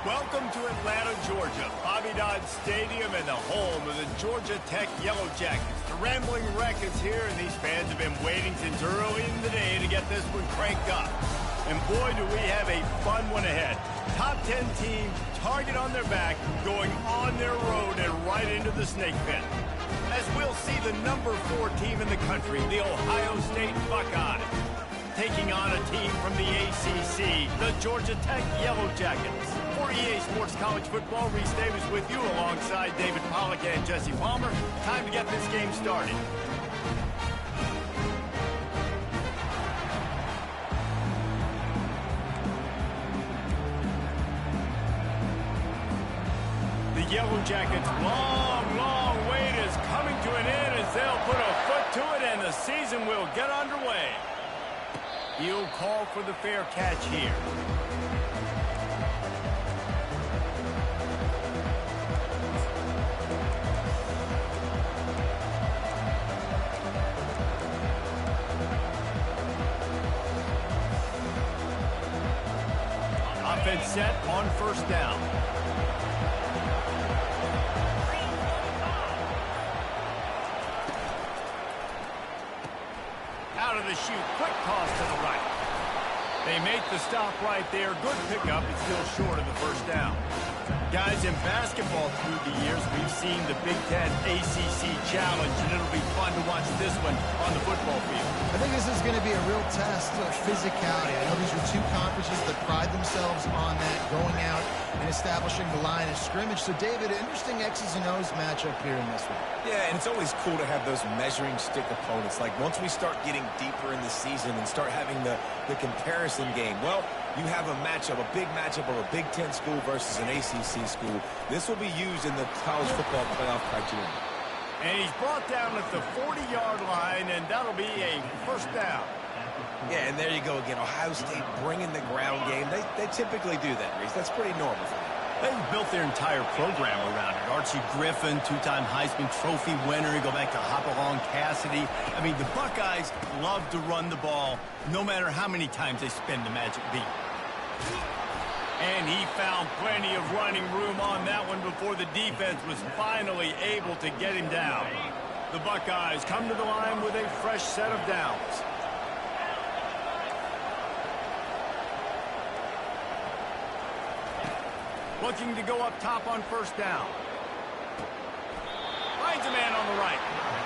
Welcome to Atlanta, Georgia, Bobby Dodd Stadium and the home of the Georgia Tech Yellow Jackets. The Rambling Wreck is here, and these fans have been waiting since early in the day to get this one cranked up. And boy, do we have a fun one ahead. Top 10 team, target on their back, going on their road and right into the snake pit. As we'll see the number 4 team in the country, the Ohio State Buckeyes, taking on a team from the ACC, the Georgia Tech Yellow Jackets. For EA Sports College Football, Reese Davis with you alongside David Pollack and Jesse Palmer. Time to get this game started. The Yellow Jackets' long wait is coming to an end as they'll put a foot to it and the season will get underway. He'll call for the fair catch here. Offense set on first down. Out of the chute, quick toss to the right. They make the stop right there. Good pickup, it's still short of the first down. Guys, in basketball through the years, we've seen the Big Ten ACC Challenge, and it'll be fun to watch this one on the football field. I think this is going to be a real test of physicality. I know these are two conferences that pride themselves on that, going out and establishing the line of scrimmage. So, David, interesting X's and O's matchup here in this one. Yeah, and it's always cool to have those measuring stick opponents. Like, once we start getting deeper in the season and start having the comparison game, well, you have a matchup, a big matchup of a Big Ten school versus an ACC school. This will be used in the college football playoff criteria. And he's brought down at the 40-yard line, and that'll be a first down. Yeah, and there you go again. Ohio State bringing the ground game. They typically do that, Reese. That's pretty normal for them. They've built their entire program around it. Archie Griffin, 2-time Heisman Trophy winner. You go back to Hopalong Cassidy. I mean, the Buckeyes love to run the ball, no matter how many times they spin the magic beat. And he found plenty of running room on that one before the defense was finally able to get him down. The Buckeyes come to the line with a fresh set of downs. Looking to go up top on first down. Finds a man on the right.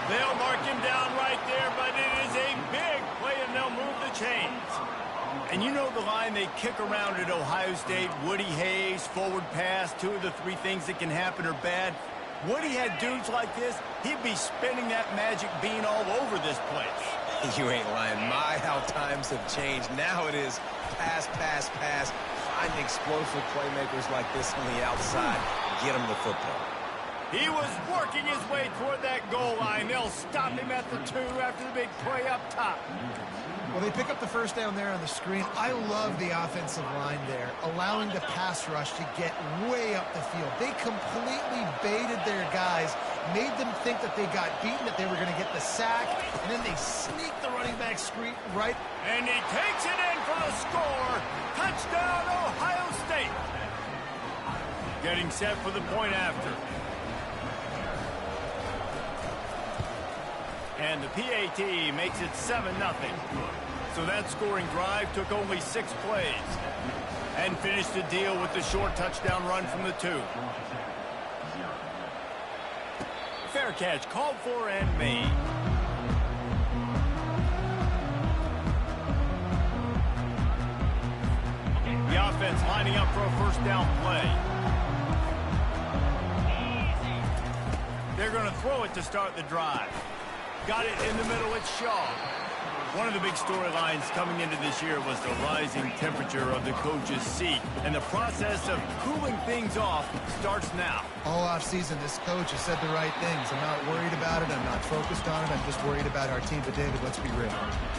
They'll mark him down right there, but it is a big play, and they'll move the chains. And you know the line they kick around at Ohio State, Woody Hayes, forward pass, 2 of the 3 things that can happen are bad. Woody had dudes like this, he'd be spinning that magic bean all over this place. You ain't lying. My, how times have changed. Now it is pass, pass, pass. Find explosive playmakers like this on the outside. Get them the football. He was working his way toward that goal line. They'll stop him at the 2 after the big play up top. Well, they pick up the first down there on the screen. I love the offensive line there, allowing the pass rush to get way up the field. They completely baited their guys, made them think that they got beaten, that they were going to get the sack, and then they sneak the running back screen right. And he takes it in for the score. Touchdown, Ohio State. Getting set for the point after. And the PAT makes it 7-0. So that scoring drive took only 6 plays. And finished the deal with the short touchdown run from the 2. Fair catch called for and made. The offense lining up for a first down play. They're going to throw it to start the drive. Got it in the middle, it's Shaw. One of the big storylines coming into this year was the rising temperature of the coach's seat. And the process of cooling things off starts now. All offseason, this coach has said the right things. I'm not worried about it. I'm not focused on it. I'm just worried about our team. But, David, let's be real.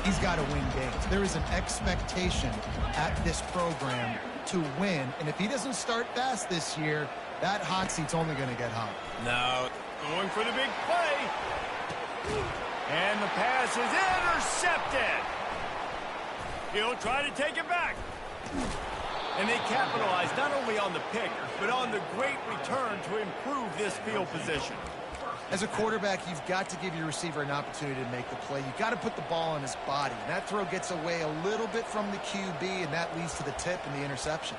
He's got to win games. There is an expectation at this program to win. And if he doesn't start fast this year, that hot seat's only going to get hot. No, going for the big play. And the pass is intercepted. He'll try to take it back. And they capitalized not only on the pick, but on the great return to improve this field position. As a quarterback, you've got to give your receiver an opportunity to make the play. You've got to put the ball on his body. And that throw gets away a little bit from the QB, and that leads to the tip and the interception.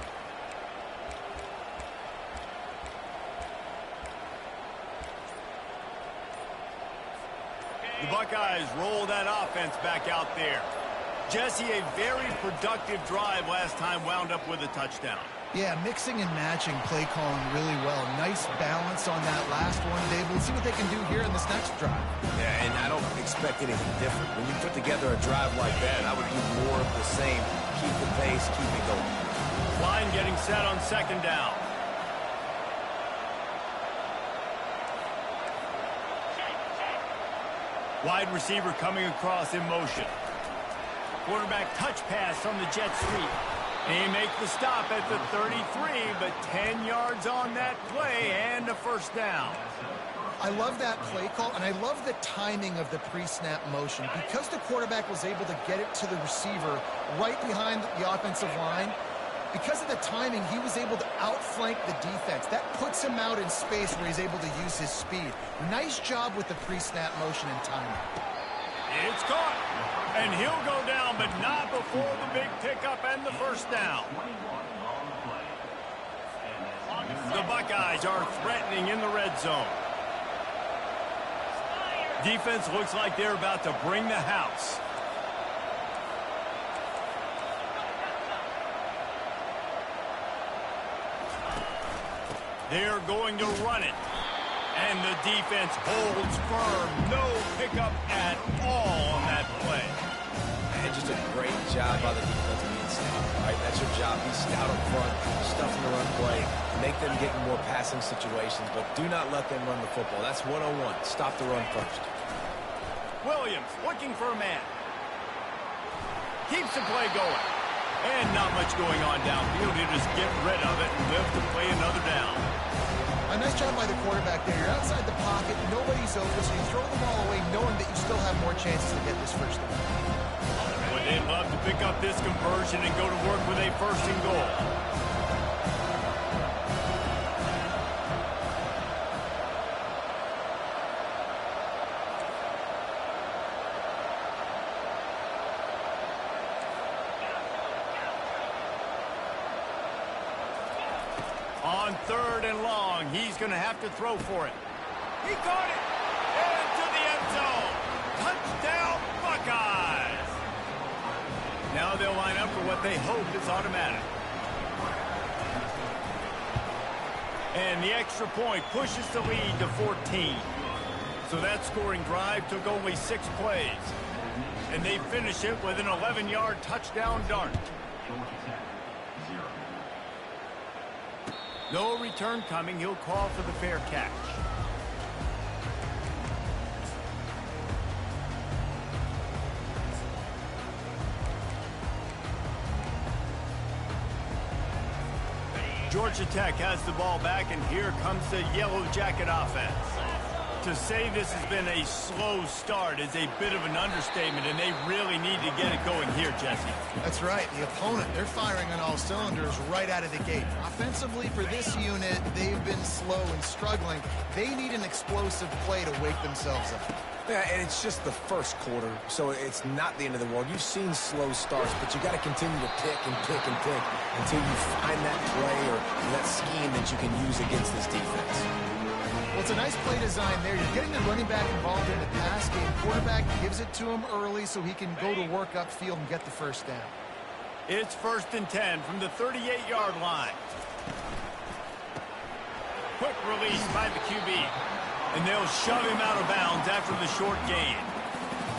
The Buckeyes roll that offense back out there. Jesse, a very productive drive last time wound up with a touchdown. Yeah, mixing and matching play calling really well. Nice balance on that last one, Dave. We'll see what they can do here in this next drive. Yeah, and I don't expect anything different. When you put together a drive like that, I would do more of the same. Keep the pace, keep it going. Line getting set on second down. Wide receiver coming across in motion. Quarterback touch pass on the jet sweep. They make the stop at the 33, but 10 yards on that play and a first down. I love that play call, and I love the timing of the pre-snap motion. Because the quarterback was able to get it to the receiver right behind the offensive line, because of the timing, he was able to outflank the defense. That puts him out in space where he's able to use his speed. Nice job with the pre-snap motion and timing. It's caught, and he'll go down, but not before the big pickup and the first down. The Buckeyes are threatening in the red zone. Defense looks like they're about to bring the house. They're going to run it. And the defense holds firm. No pickup at all on that play. And just a great job by the defense being stout, right? That's your job. Be stout up front, stuffing the run play, make them get in more passing situations, but do not let them run the football. That's 101. Stop the run first. Williams looking for a man. Keeps the play going. And not much going on downfield. He'll just get rid of it and live to play another down. A nice job by the quarterback there. You're outside the pocket, nobody's open, so you throw the ball away knowing that you still have more chances to get this first down. Would they love to pick up this conversion and go to work with a first and goal? On third and long, he's going to have to throw for it. He caught it! Into the end zone! Touchdown, Buckeyes! Now they'll line up for what they hope is automatic. And the extra point pushes the lead to 14. So that scoring drive took only 6 plays. And they finish it with an 11-yard touchdown dart. No return coming. He'll call for the fair catch. Georgia Tech has the ball back, and here comes the Yellow Jacket offense. To say this has been a slow start is a bit of an understatement, and they really need to get it going here, Jesse. That's right. The opponent, they're firing on all cylinders right out of the gate. Offensively, for this unit, they've been slow and struggling. They need an explosive play to wake themselves up. Yeah, and it's just the first quarter, so it's not the end of the world. You've seen slow starts, but you got to continue to pick and pick and pick until you find that play or that scheme that you can use against this defense. Well, it's a nice play design there. You're getting the running back involved in the pass game. Quarterback gives it to him early so he can go to work upfield and get the first down. It's 1st and 10 from the 38-yard line. Quick release by the QB. And they'll shove him out of bounds after the short gain.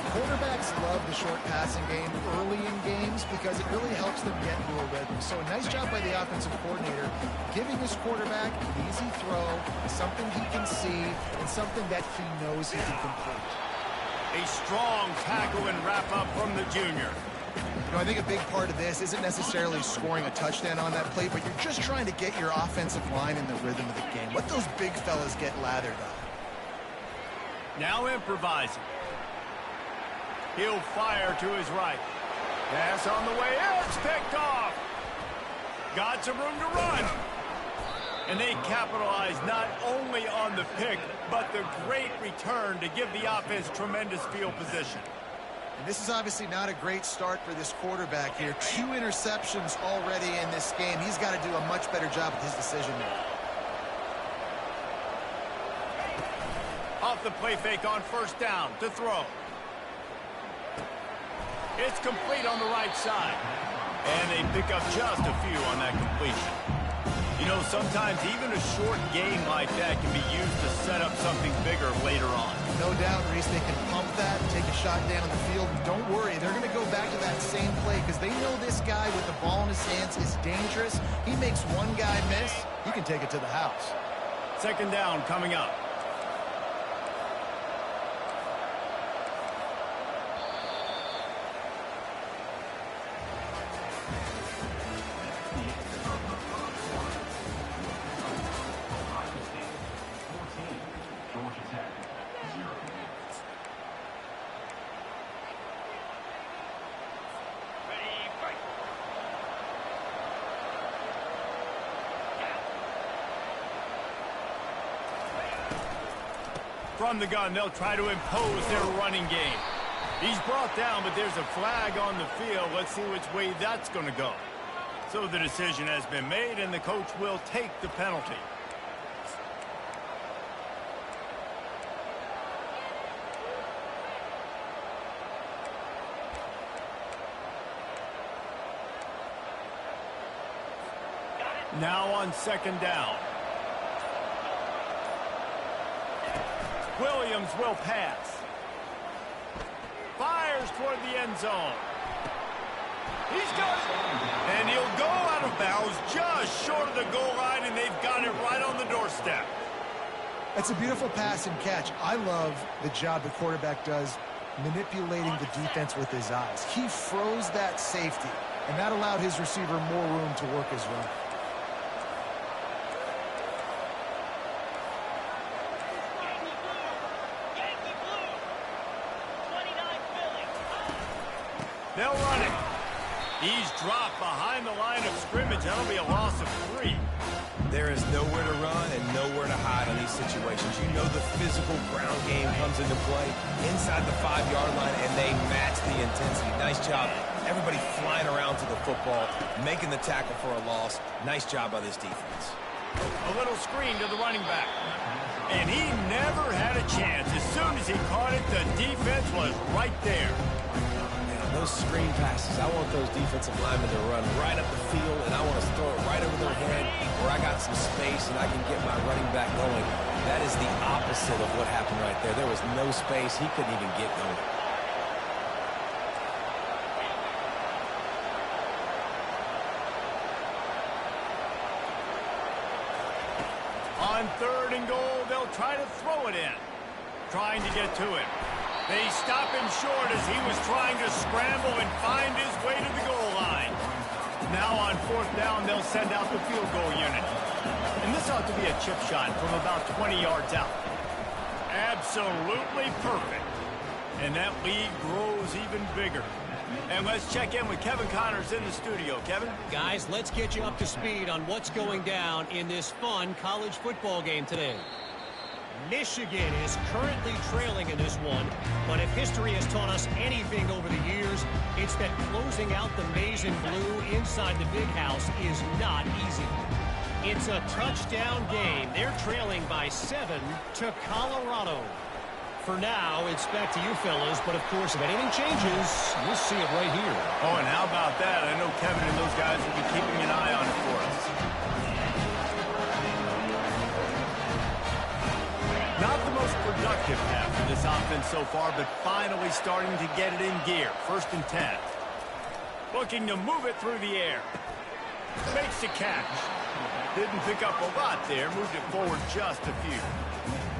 Quarterbacks love the short passing game early in games because it really helps them get into a rhythm. So a nice job by the offensive coordinator giving his quarterback an easy throw, something he can see, and something that he knows he can complete. A strong tackle and wrap up from the junior. You know, I think a big part of this isn't necessarily scoring a touchdown on that play, but you're just trying to get your offensive line in the rhythm of the game. Let those big fellas get lathered up. Now improvising. He'll fire to his right. Pass on the way. It's picked off. got some room to run. And they capitalize not only on the pick, but the great return to give the offense tremendous field position. And this is obviously not a great start for this quarterback here. 2 interceptions already in this game. He's got to do a much better job with his decision making. Off the play fake on first down to throw. It's complete on the right side. And they pick up just a few on that completion. You know, sometimes even a short game like that can be used to set up something bigger later on. No doubt, Reese, they can pump that, take a shot down the field. And don't worry, they're going to go back to that same play because they know this guy with the ball in his hands is dangerous. He makes one guy miss, he can take it to the house. Second down coming up. From the gun, they'll try to impose their running game. He's brought down, but there's a flag on the field. Let's see which way that's going to go. So the decision has been made, and the coach will take the penalty. Now on second down. Williams will pass. Fires toward the end zone. He's got it. And he'll go out of bounds just short of the goal line, and they've got it right on the doorstep. That's a beautiful pass and catch. I love the job the quarterback does manipulating the defense with his eyes. He froze that safety, and that allowed his receiver more room to work his run. They'll run it. He's dropped behind the line of scrimmage. That'll be a loss of 3. There is nowhere to run and nowhere to hide on these situations. You know the physical ground game comes into play inside the 5-yard line, and they match the intensity. Nice job. Everybody flying around to the football, making the tackle for a loss. Nice job by this defense. A little screen to the running back. And he never had a chance. As soon as he caught it, the defense was right there. Those screen passes, I want those defensive linemen to run right up the field, and I want to throw it right over their head where I got some space and I can get my running back going. That is the opposite of what happened right there. There was no space. He couldn't even get going. On third and goal, they'll try to throw it in. Trying to get to him. They stop him short as he was trying to scramble and find his way to the goal line. Now on fourth down, they'll send out the field goal unit. And this ought to be a chip shot from about 20 yards out. Absolutely perfect. And that lead grows even bigger. And let's check in with Kevin Connors in the studio. Kevin? Guys, let's get you up to speed on what's going down in this fun college football game today. Michigan is currently trailing in this one, but if history has taught us anything over the years, it's that closing out the maize and blue inside the big house is not easy. It's a touchdown game. They're trailing by 7 to Colorado. For now, it's back to you fellas, but of course, if anything changes, we'll see it right here. Oh, and how about that? I know Kevin and those guys will be keeping an eye on it for us. Not the most productive half of this offense so far, but finally starting to get it in gear. 1st and 10. Looking to move it through the air. Makes the catch. Didn't pick up a lot there. Moved it forward just a few.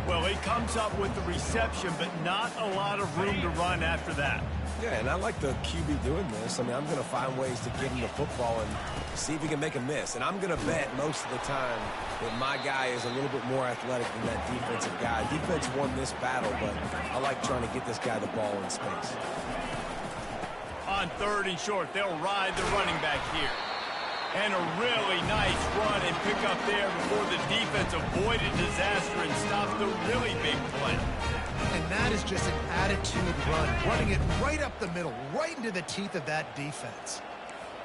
Well, he comes up with the reception, but not a lot of room to run after that. Yeah, and I like the QB doing this. I mean, I'm going to find ways to get him the football and see if he can make a miss. And I'm going to bet most of the time that my guy is a little bit more athletic than that defensive guy. Defense won this battle, but I like trying to get this guy the ball in space. On 3rd and short, they'll ride the running back here. And a really nice run and pick up there before the defense avoided disaster and stopped the really big play. And that is just an attitude run, running it right up the middle, right into the teeth of that defense.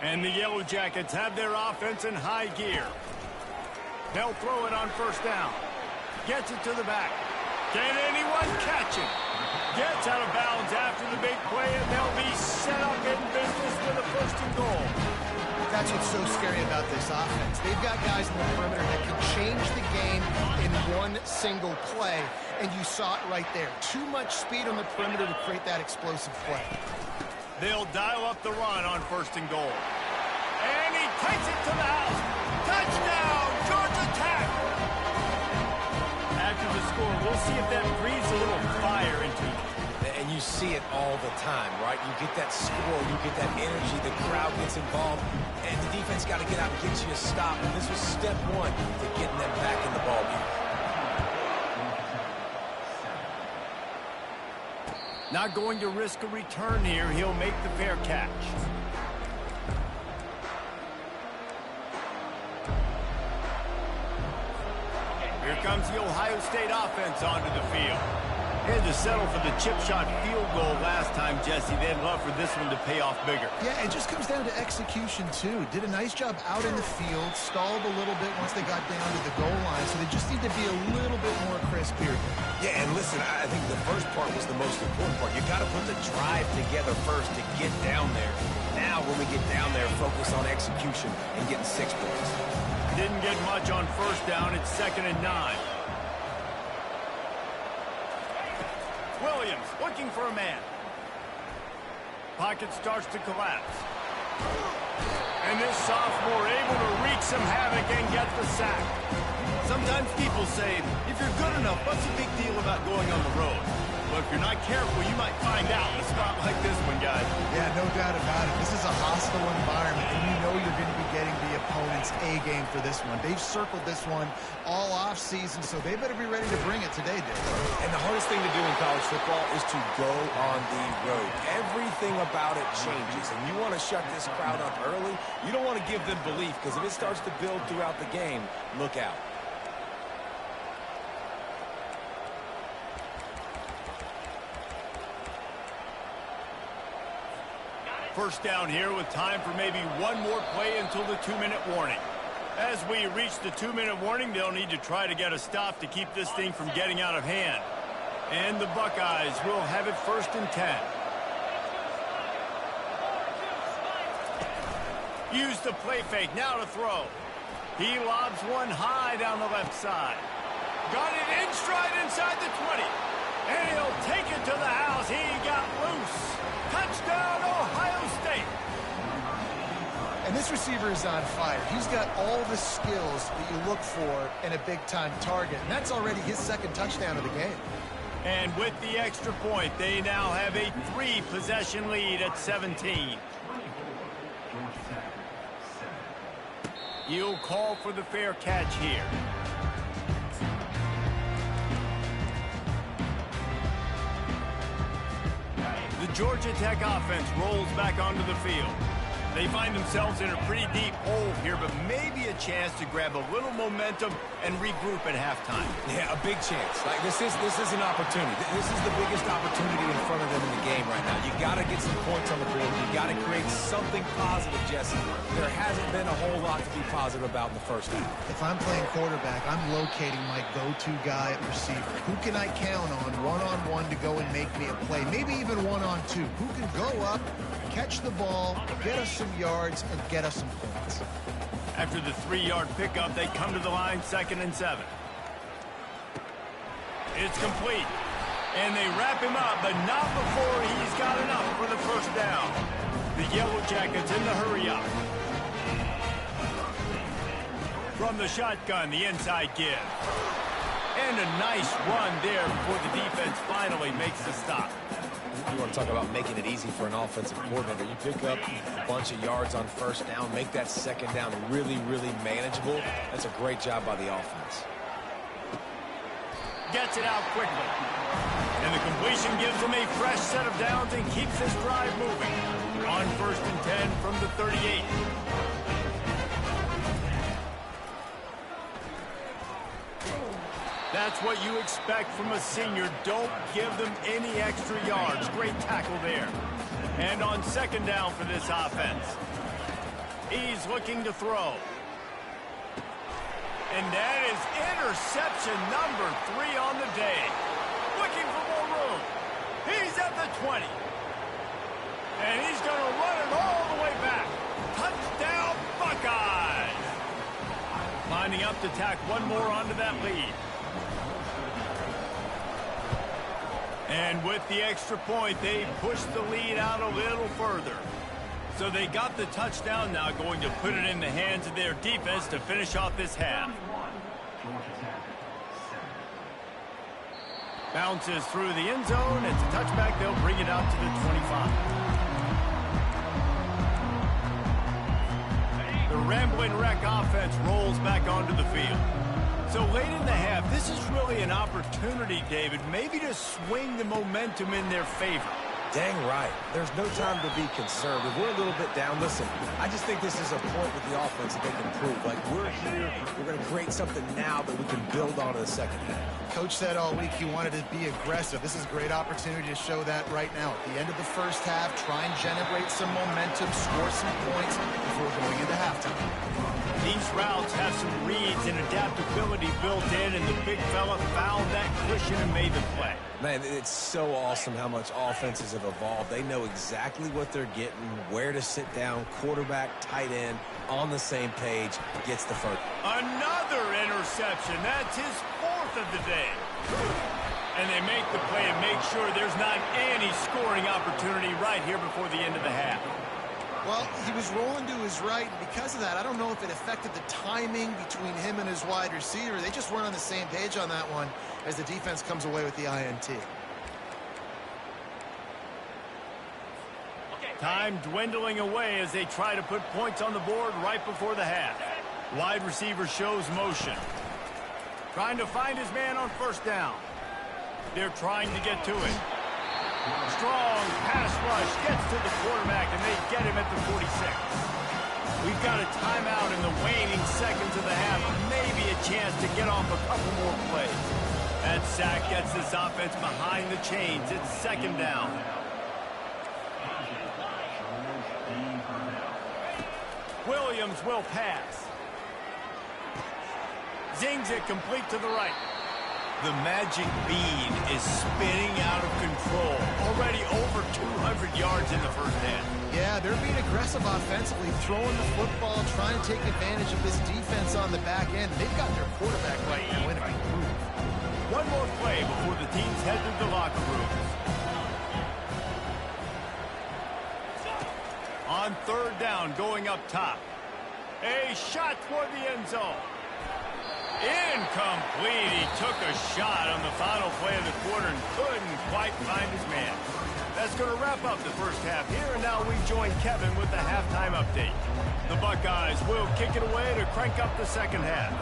And the Yellow Jackets have their offense in high gear. They'll throw it on first down. Gets it to the back. Can anyone catch it? Gets out of bounds after the big play, and they'll be set up in business with a first and goal. That's what's so scary about this offense. They've got guys in the perimeter that can change the game in one single play, and you saw it right there. Too much speed on the perimeter to create that explosive play. They'll dial up the run on first and goal. And he takes it to the house. Touchdown, Georgia Tech! After the score, we'll see if that breathes a little fire into you. And you see it all the time, right? You get that score, you get that energy, the crowd gets involved, and the defense got to get out and get you a stop. And this was step one to getting them back in the ball game. Not going to risk a return here. He'll make the fair catch. Here comes the Ohio State offense onto the field. Had to settle for the chip shot field goal last time, Jesse. They'd love for this one to pay off bigger. Yeah, it just comes down to execution, too. Did a nice job out in the field, stalled a little bit once they got down to the goal line, so they just need to be a little bit more crisp here. Yeah, and listen, I think the first part was the most important part. You got to put the drive together first to get down there. Now, when we get down there, focus on execution and getting 6 points. Didn't get much on first down. It's 2nd and 9. Williams looking for a man. Pocket starts to collapse. And this sophomore able to wreak some havoc and get the sack. Sometimes people say, if you're good enough, what's the big deal about going on the road? But if you're not careful, you might find out in a spot like this one, guys. Yeah, no doubt about it. This is a hostile environment, and you know you're going to be getting the opponent's A game for this one. They've circled this one all off season, so they better be ready to bring it today, Dave. And the hardest thing to do in college football is to go on the road. Everything about it changes, and you want to shut this crowd up early. You don't want to give them belief, because if it starts to build throughout the game, look out. First down here with time for maybe one more play until the 2-minute warning. As we reach the 2-minute warning, they'll need to try to get a stop to keep this thing from getting out of hand. And the Buckeyes will have it 1st and 10. Use the play fake, now to throw. He lobs one high down the left side. Got it in stride inside the 20. And he'll take it to the house. He got loose. Touchdown, Ohio State. And this receiver is on fire. He's got all the skills that you look for in a big-time target. And that's already his 2nd touchdown of the game. And with the extra point, they now have a 3-possession lead at 17. He'll call for the fair catch here. The Georgia Tech offense rolls back onto the field. They find themselves in a pretty deep hole here, but maybe a chance to grab a little momentum and regroup at halftime. Yeah, a big chance. Like this is an opportunity. This is the biggest opportunity in front of them in the game right now. You got to get some points on the board. You got to create something positive, Jesse. There hasn't been a whole lot to be positive about in the first half. If I'm playing quarterback, I'm locating my go-to guy at receiver. Who can I count on one-on-one to go and make me a play? Maybe even one-on-two. Who can go up, catch the ball, get us some yards, and get us some points. After the 3-yard pickup, they come to the line 2nd and 7. It's complete. And they wrap him up, but not before he's got enough for the first down. The Yellow Jackets in the hurry-up. From the shotgun, the inside give. And a nice run there before the defense finally makes the stop. You want to talk about making it easy for an offensive coordinator. You pick up a bunch of yards on first down, make that 2nd down really, really manageable. That's a great job by the offense. Gets it out quickly. And the completion gives him a fresh set of downs and keeps this drive moving. On 1st and 10 from the 38. that's what you expect from a senior. Don't give them any extra yards. Great tackle there. And on second down for this offense, he's looking to throw. And that is interception number 3 on the day. Looking for more room. He's at the 20. And he's going to run it all the way back. Touchdown, Buckeyes. Lining up to tack one more onto that lead. And with the extra point, they pushed the lead out a little further. So they got the touchdown, now going to put it in the hands of their defense to finish off this half. Bounces through the end zone. It's a touchback. They'll bring it out to the 25. The Rambling Wreck offense rolls back onto the field. So late in the half, this is really an opportunity, David, maybe to swing the momentum in their favor. Dang right. There's no time to be concerned. If we're a little bit down, listen, I just think this is a point with the offense that they can prove. Like, we're here, we're going to create something now that we can build on in the second half. Coach said all week he wanted to be aggressive. This is a great opportunity to show that right now. At the end of the first half, try and generate some momentum, score some points before going into halftime. These routes have some reads and adaptability built in, and the big fella found that cushion and made the play. Man, it's so awesome how much offenses have evolved. They know exactly what they're getting, where to sit down, quarterback, tight end, on the same page, gets the first. Another interception. That's his 4th of the day. And they make the play and make sure there's not any scoring opportunity right here before the end of the half. Well, he was rolling to his right, and because of that, I don't know if it affected the timing between him and his wide receiver. They just weren't on the same page on that one as the defense comes away with the INT. Time dwindling away as they try to put points on the board right before the half. Wide receiver shows motion. Trying to find his man on first down. They're trying to get to it. Strong pass rush gets to the quarterback, and they get him at the 46. We've got a timeout in the waning seconds of the half. Maybe a chance to get off a couple more plays. That sack gets this offense behind the chains. It's second down. Williams will pass. Zings it complete to the right. The magic bean is spinning out of control. Already over 200 yards in the first half. Yeah, they're being aggressive offensively, throwing the football, trying to take advantage of this defense on the back end. They've got their quarterback right now in a groove. One more play before the teams head to the locker rooms. On third down, going up top. A shot toward the end zone. Incomplete. He took a shot on the final play of the quarter and couldn't quite find his man. That's going to wrap up the first half here, and now we join Kevin with the halftime update. The Buckeyes will kick it away to crank up the second half.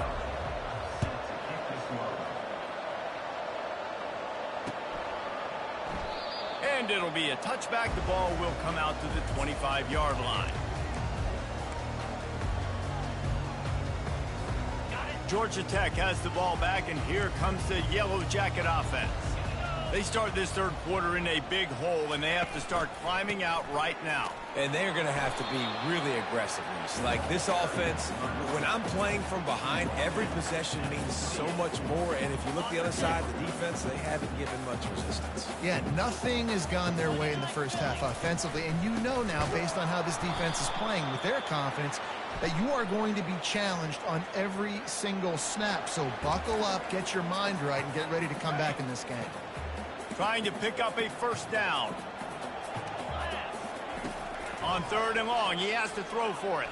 And it'll be a touchback. The ball will come out to the 25-yard line. Georgia Tech has the ball back, and here comes the Yellow Jacket offense. They start this third quarter in a big hole, and they have to start climbing out right now. And they're going to have to be really aggressive. Like this offense, when I'm playing from behind, every possession means so much more. And if you look the other side, the defense, they haven't given much resistance. Yeah, nothing has gone their way in the first half offensively. And you know now, based on how this defense is playing with their confidence, that you are going to be challenged on every single snap. So buckle up, get your mind right, and get ready to come back in this game. Trying to pick up a first down. On third and long, he has to throw for it.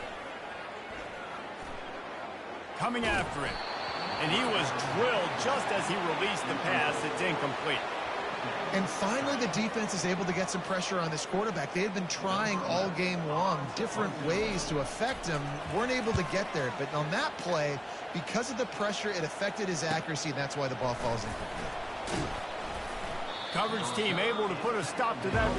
Coming after it. And he was drilled just as he released the pass. It's incomplete. And finally, the defense is able to get some pressure on this quarterback. They had been trying all game long different ways to affect him. Weren't able to get there. But on that play, because of the pressure, it affected his accuracy, and that's why the ball falls incomplete. Coverage team able to put a stop to that.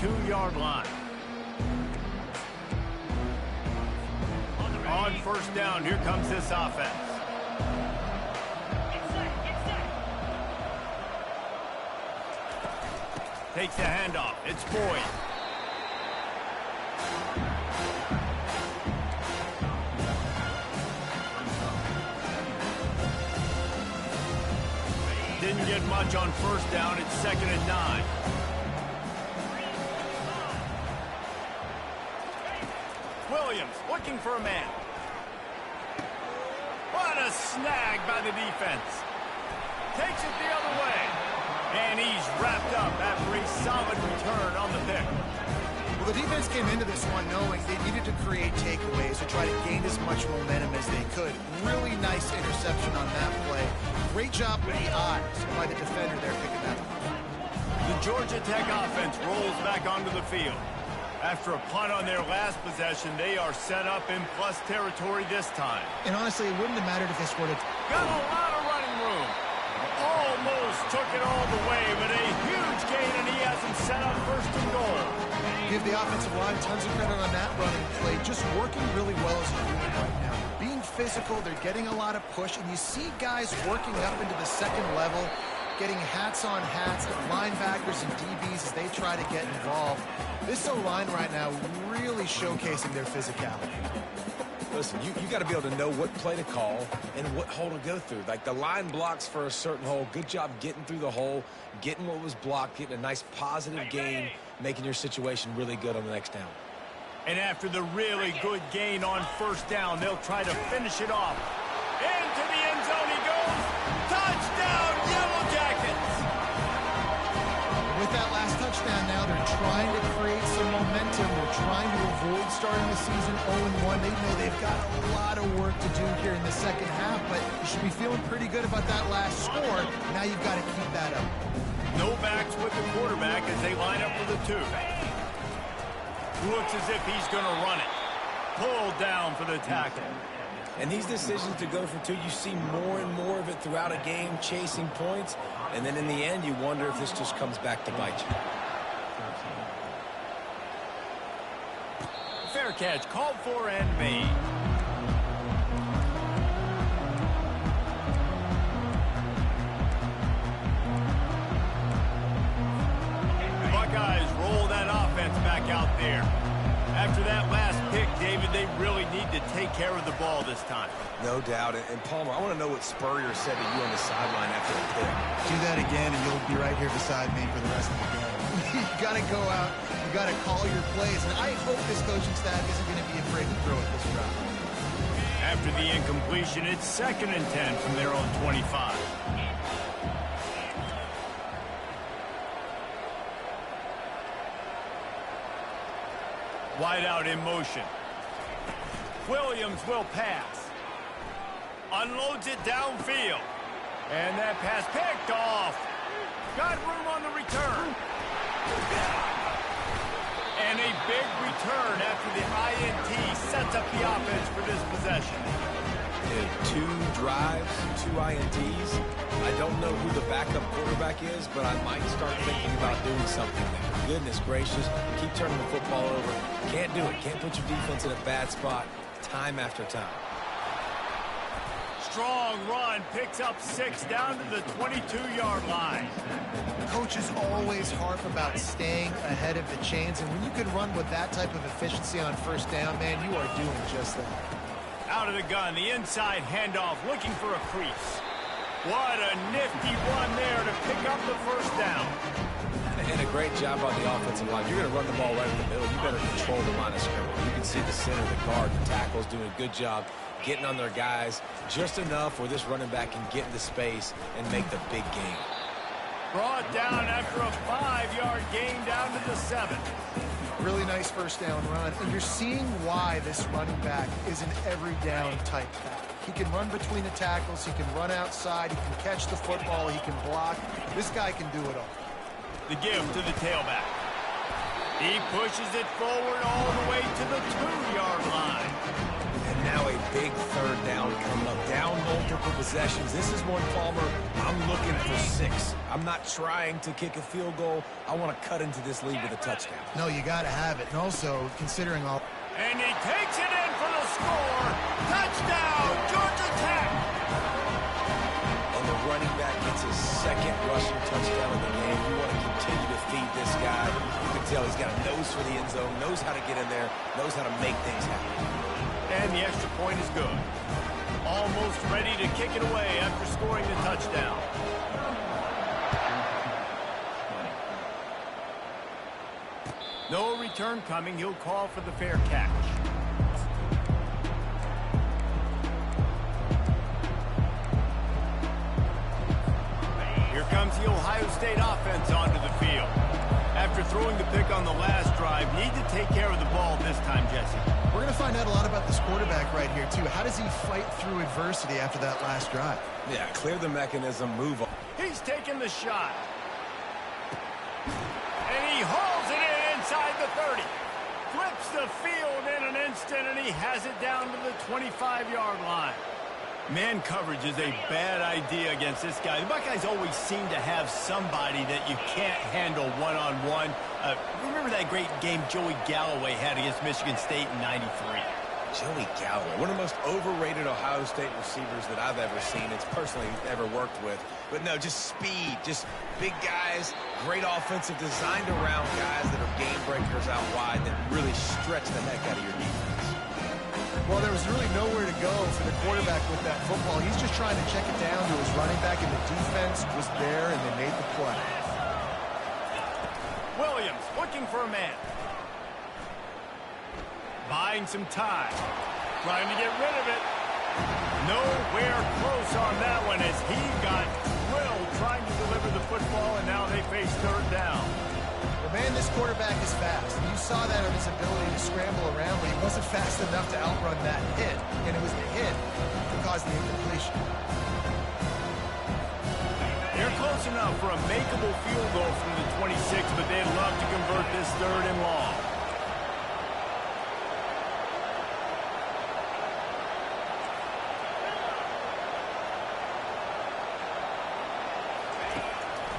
22-yard line. On first down, here comes this offense. Takes the handoff. It's Boyd. Didn't get much on first down. It's 2nd and 9. Williams looking for a man. What a snag by the defense. Takes it the other way. And he's wrapped up after a solid return on the pick. Well, the defense came into this one knowing they needed to create takeaways to try to gain as much momentum as they could. Really nice interception on that play. Great job with the eyes by the defender there picking that up. The Georgia Tech offense rolls back onto the field. After a punt on their last possession, they are set up in plus territory this time. And honestly, it wouldn't have mattered if they scored it. Got a lot of running room. Almost took it all the way, but a huge gain, and he has him set up 1st and goal. Give the offensive line tons of credit on that running play. Just working really well as a unit right now. Being physical, they're getting a lot of push, and you see guys working up into the 2nd level, getting hats on hats at linebackers and DBs as they try to get involved. This O-line right now really showcasing their physicality. Listen, you got to be able to know what play to call and what hole to go through. Like the line blocks for a certain hole. Good job getting through the hole, getting what was blocked, getting a nice positive gain, making your situation really good on the next down. And after the really good gain on first down, they'll try to finish it off. Into the end zone he goes. Touchdown, Yellow Jackets! With that last touchdown now, they're trying to create some momentum. They're trying to avoid starting the season 0-1. They know they've got a lot of work to do here in the 2nd half, but you should be feeling pretty good about that last score. Now you've got to keep that up. No backs with the quarterback as they line up for the 2. Looks as if he's going to run it. Pulled down for the tackle. And these decisions to go for 2, you see more and more of it throughout a game, chasing points. And then in the end, you wonder if this just comes back to bite you. Fair catch, called for and made. Buckeyes roll that offense back out there. After that last pick, David, they really need to take care of the ball this time. No doubt. And Palmer, I want to know what Spurrier said to you on the sideline after the pick. Do that again, and you'll be right here beside me for the rest of the game. You got to go out. You got to call your plays. And I hope this coaching staff isn't going to be afraid to throw it this route. After the incompletion, it's 2nd and 10 from their own 25. Wide out in motion. Williams will pass. Unloads it downfield. And that pass picked off. Got room on the return. And a big return after the INT sets up the offense for this possession. 2 drives, 2 INTs. I don't know who the backup quarterback is, but I might start thinking about doing something there. Goodness gracious, keep turning the football over. Can't do it. Can't put your defense in a bad spot time after time. Strong run, picks up 6 down to the 22-yard line. Coaches always harp about staying ahead of the chains, and when you can run with that type of efficiency on first down, man, you are doing just that. Out of the gun, the inside handoff, looking for a crease. What a nifty run there to pick up the first down. And a great job on the offensive line. You're going to run the ball right in the middle. You better control the line of scrimmage. You can see the center, the guard, the tackles doing a good job getting on their guys just enough where this running back can get into space and make the big gain. Brought down after a 5-yard gain down to the 7. Really nice first down run, and you're seeing why this running back is an every down type back. He can run between the tackles, he can run outside, he can catch the football, he can block. This guy can do it all. The give to the tailback. He pushes it forward all the way to the 2-yard line. And now a big third down coming up. Down multiple possessions. This is one, Palmer, I'm looking for 6. I'm not trying to kick a field goal. I want to cut into this lead with a touchdown. No, you got to have it. And also, considering all... And he takes it in for the score. Touchdown, Georgia Tech. And the running back gets his second rushing touchdown of the game. You want to continue to feed this guy. You can tell he's got a nose for the end zone, knows how to get in there, knows how to make things happen. And the extra point is good. Almost ready to kick it away after scoring the touchdown. No return coming. He'll call for the fair catch. Here comes the Ohio State offense onto the field. After throwing the pick on the last drive, need to take care of the ball this time, Jesse. We're going to find out a lot about this quarterback right here, too. How does he fight through adversity after that last drive? Yeah, clear the mechanism, move on. He's taking the shot. And he hauls it in inside the 30. Flips the field in an instant, and he has it down to the 25-yard line. Man coverage is a bad idea against this guy. The Buckeyes always seem to have somebody that you can't handle one-on-one. Remember that great game Joey Galloway had against Michigan State in '93? Joey Galloway, one of the most overrated Ohio State receivers that I've ever seen. It's personally ever worked with. But no, just speed, just big guys, great offensive, designed around guys that are game breakers out wide that really stretch the heck out of your defense. Well, there was really nowhere to go for the quarterback with that football. He's just trying to check it down to his running back, and the defense was there, and they made the play. Williams looking for a man. Buying some time. Trying to get rid of it. Nowhere close on that one as he got drilled trying to deliver the football, and now they face third down. Man, this quarterback is fast. You saw that on his ability to scramble around, but he wasn't fast enough to outrun that hit, and it was the hit that caused the incompletion. They're close enough for a makeable field goal from the 26, but they'd love to convert this third and long.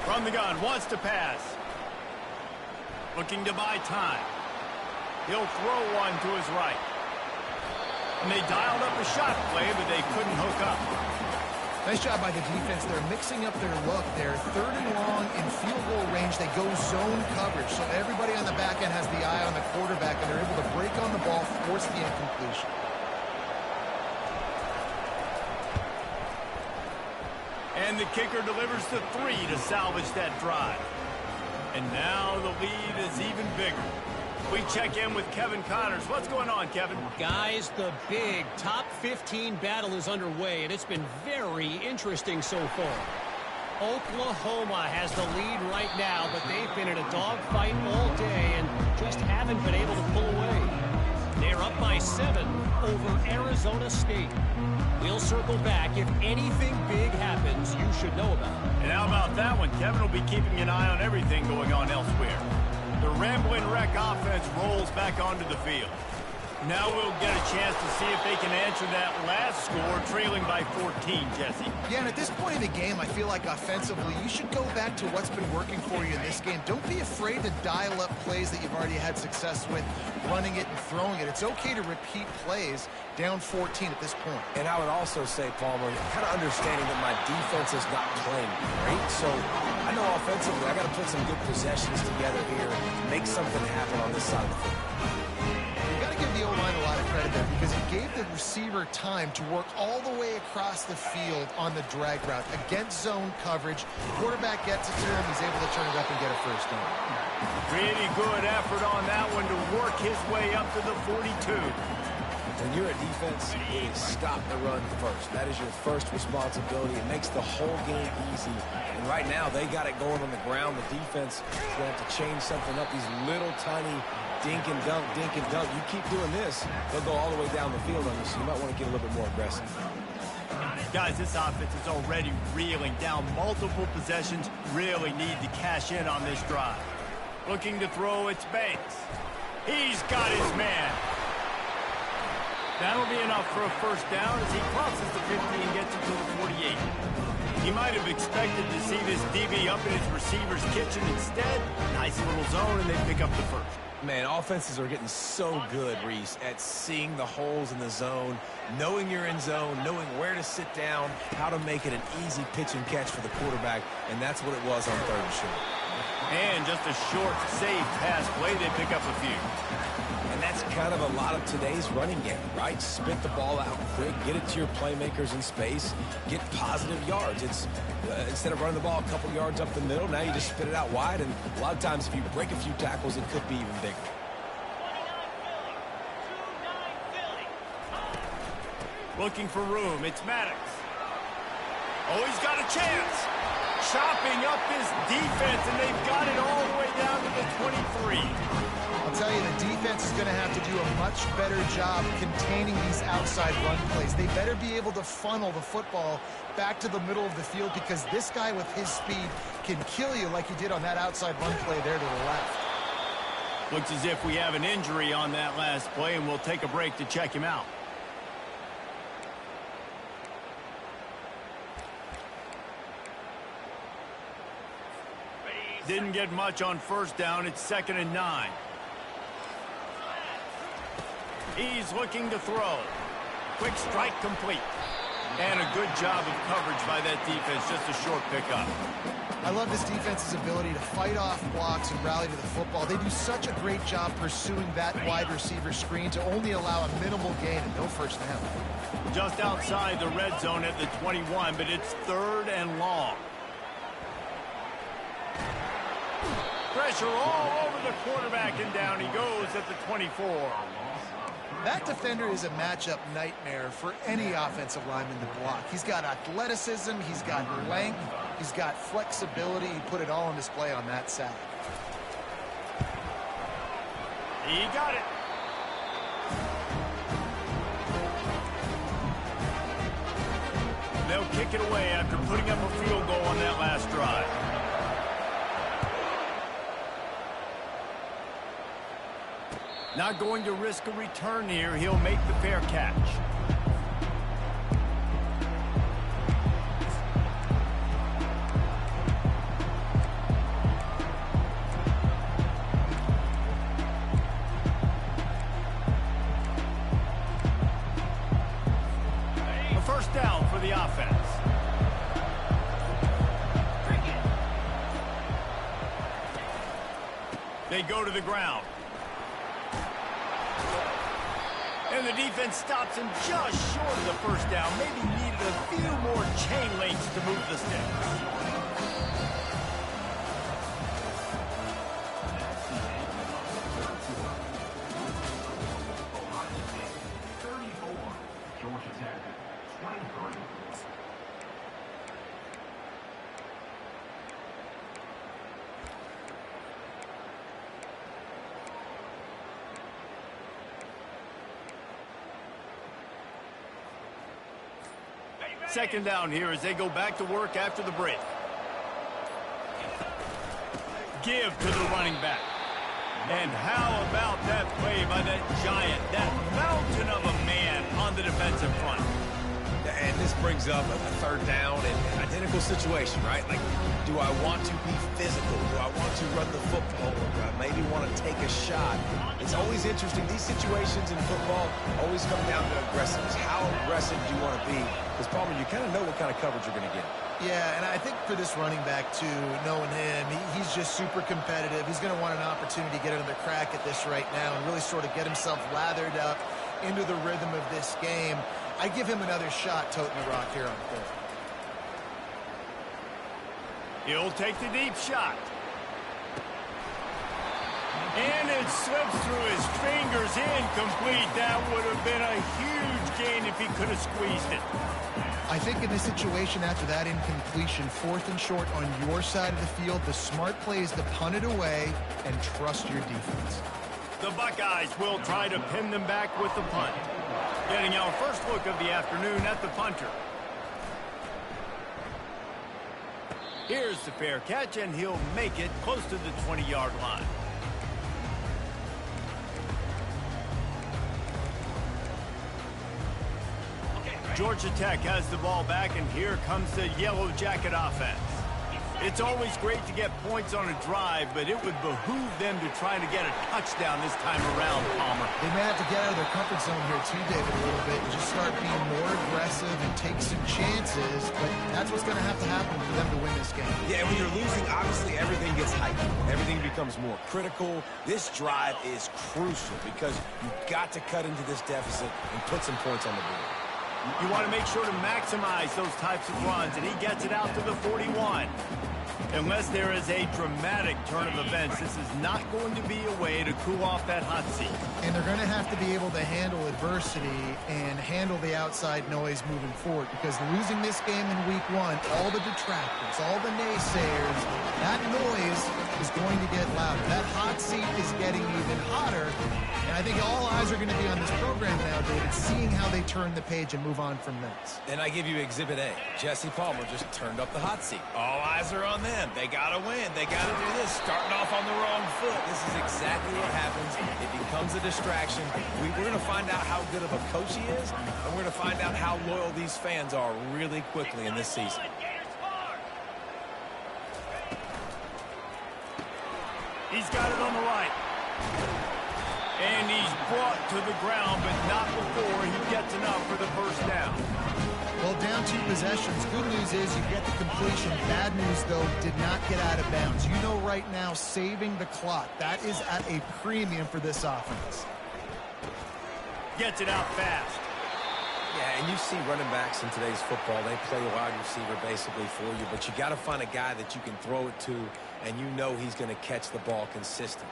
From the gun, wants to pass. Looking to buy time. He'll throw one to his right. And they dialed up a shot play, but they couldn't hook up. Nice job by the defense. They're mixing up their look. They're third and long in field goal range. They go zone coverage. So everybody on the back end has the eye on the quarterback, and they're able to break on the ball, force the incompletion. And the kicker delivers the 3 to salvage that drive. And now the lead is even bigger. We check in with Kevin Connors. What's going on, Kevin? Guys, the big top 15 battle is underway, and it's been very interesting so far. Oklahoma has the lead right now, but they've been in a dogfight all day and just haven't been able to pull away. They're up by 7 over Arizona State. We'll circle back. If anything big happens, you should know about it. And how about that one? Kevin will be keeping an eye on everything going on elsewhere. The Ramblin' Wreck offense rolls back onto the field. Now we'll get a chance to see if they can answer that last score, trailing by 14, Jesse. Yeah, and at this point in the game, I feel like offensively, you should go back to what's been working for you in this game. Don't be afraid to dial up plays that you've already had success with, running it and throwing it. It's okay to repeat plays down 14 at this point. And I would also say, Palmer, kind of understanding that my defense is not playing great, so I know offensively I got to put some good possessions together here, make something happen on this side of the football. Give the O-line a lot of credit there because it gave the receiver time to work all the way across the field on the drag route against zone coverage. Quarterback gets it to him. He's able to turn it up and get a first down. Pretty good effort on that one to work his way up to the 42. When you're a defense, it is stop the run first. That is your first responsibility. It makes the whole game easy. And right now, they got it going on the ground. The defense is going to have to change something up. These little tiny dink and dunk, dink and dunk. You keep doing this, they'll go all the way down the field on you, so you might want to get a little bit more aggressive. Guys, this offense is already reeling down multiple possessions. Really need to cash in on this drive. Looking to throw, it's Banks. He's got his man. That'll be enough for a first down as he crosses the 50 and gets it to the 48. He might have expected to see this DB up in his receiver's kitchen. Instead, nice little zone, and they pick up the first. Man, offenses are getting so good, Reese, at seeing the holes in the zone, knowing you're in zone, knowing where to sit down, how to make it an easy pitch and catch for the quarterback, and that's what it was on 3rd and short. And just a short, safe pass play, they pick up a few. And that's kind of a lot of today's running game, right? Spit the ball out quick, get it to your playmakers in space, get positive yards. It's instead of running the ball a couple yards up the middle, now you just spit it out wide, and a lot of times if you break a few tackles, it could be even bigger. Looking for room, it's Maddox. Oh, he's got a chance. Chopping up his defense, and they've got it all the way down to the 23. I'll tell you, the defense is going to have to do a much better job containing these outside run plays. They better be able to funnel the football back to the middle of the field, because this guy with his speed can kill you like he did on that outside run play there to the left. Looks as if we have an injury on that last play, and we'll take a break to check him out. Didn't get much on first down. It's 2nd and 9. He's looking to throw. Quick strike complete. And a good job of coverage by that defense. Just a short pickup. I love this defense's ability to fight off blocks and rally to the football. They do such a great job pursuing that wide receiver screen to only allow a minimal gain and no first down. Just outside the red zone at the 21, but it's 3rd and long. Pressure all over the quarterback, and down he goes at the 24. That defender is a matchup nightmare for any offensive lineman to block. He's got athleticism, he's got length, he's got flexibility. He put it all on display on that sack. He got it. They'll kick it away after putting up a field goal on that last drive. Not going to risk a return here. He'll make the fair catch. A first down for the offense. They go to the ground. And the defense stops him just short of the first down. Maybe needed a few more chain links to move the sticks. Second down here as they go back to work after the break. Give to the running back. And how about that play by that giant, that mountain of a man on the defensive front? And this brings up a 3rd down and an identical situation, right? Like, do I want to be physical? Do I want to run the football? Or do I maybe want to take a shot? It's always interesting. These situations in football always come down to aggressiveness. How aggressive do you want to be? Because, Palmer, you kind of know what kind of coverage you're going to get. Yeah, and I think for this running back, too, knowing him, he's just super competitive. He's going to want an opportunity to get another crack at this right now and really sort of get himself lathered up into the rhythm of this game. I give him another shot toting the rock here on 3rd. He'll take the deep shot. And it slips through his fingers, incomplete. That would have been a huge gain if he could have squeezed it. I think in this situation, after that incompletion, 4th and short on your side of the field, the smart play is to punt it away and trust your defense. The Buckeyes will try to pin them back with the punt. Getting our first look of the afternoon at the punter. Here's the fair catch, and he'll make it close to the 20-yard line. Georgia Tech has the ball back, and here comes the Yellow Jacket offense. It's always great to get points on a drive, but it would behoove them to try to get a touchdown this time around, Palmer. They may have to get out of their comfort zone here too, David, a little bit, and just start being more aggressive and take some chances, but that's what's going to happen for them to win this game. Yeah, when you're losing, obviously everything gets heightened. Everything becomes more critical. This drive is crucial because you've got to cut into this deficit and put some points on the board. You want to make sure to maximize those types of runs, and he gets it out to the 41. Unless there is a dramatic turn of events, this is not going to be a way to cool off that hot seat. And they're going to have to be able to handle adversity and handle the outside noise moving forward, because losing this game in week 1, all the detractors, all the naysayers, that noise is going to get louder. That hot seat is getting even hotter, and I think all eyes are going to be on this program now, David, seeing how they turn the page and move on from this. And I give you Exhibit A. Jesse Palmer just turned up the hot seat. All eyes are on them. They got to win. They got to do this. Starting off on the wrong foot. This is exactly what happens. It becomes a distraction. We're going to find out how good of a coach he is, and we're going to find out how loyal these fans are really quickly in this season. He's got it on the right. And he's brought to the ground, but not before he gets enough for the first down. Well, down 2 possessions. Good news is you get the completion. Bad news, though, did not get out of bounds. You know right now, saving the clock. That is at a premium for this offense. Gets it out fast. Yeah, and you see running backs in today's football, they play a wide receiver basically for you, but you got to find a guy that you can throw it to, and you know he's going to catch the ball consistently.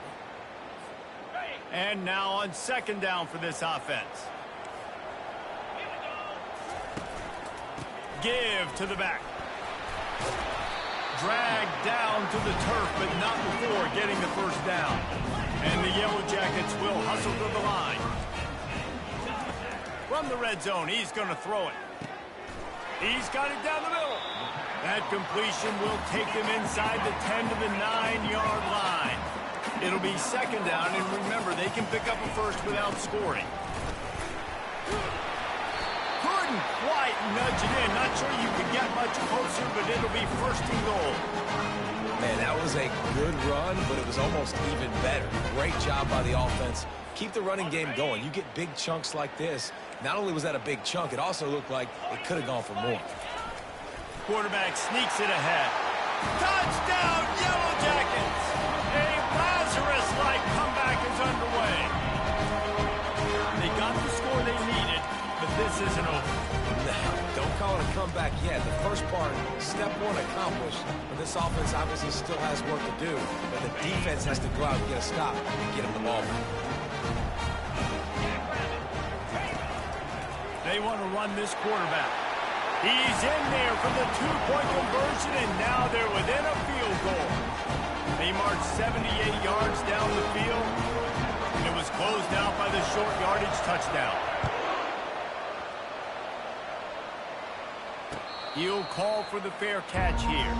And now on second down for this offense. Give to the back. Dragged down to the turf, but not before getting the first down. And the Yellow Jackets will hustle to the line. From the red zone, he's going to throw it. He's got it down the middle. That completion will take him inside the 10 to the 9-yard line. It'll be second down, and remember, they can pick up a first without scoring. Couldn't quite nudge it in. Not sure you could get much closer, but it'll be first and goal. Man, that was a good run, but it was almost even better. Great job by the offense. Keep the running game going. You get big chunks like this. Not only was that a big chunk, it also looked like it could have gone for more. Quarterback sneaks it ahead. Touchdown, Yellow Jackets! A Lazarus-like comeback is underway. They got the score they needed, but this isn't over. No, don't call it a comeback yet. The first part, step 1 accomplished, but this offense obviously still has work to do, but the defense has to go out and get a stop and get them the ball back. They want to run this quarterback. He's in there for the 2-point conversion, and now they're within a field goal. They marched 78 yards down the field, and it was closed out by the short yardage touchdown. He'll call for the fair catch here.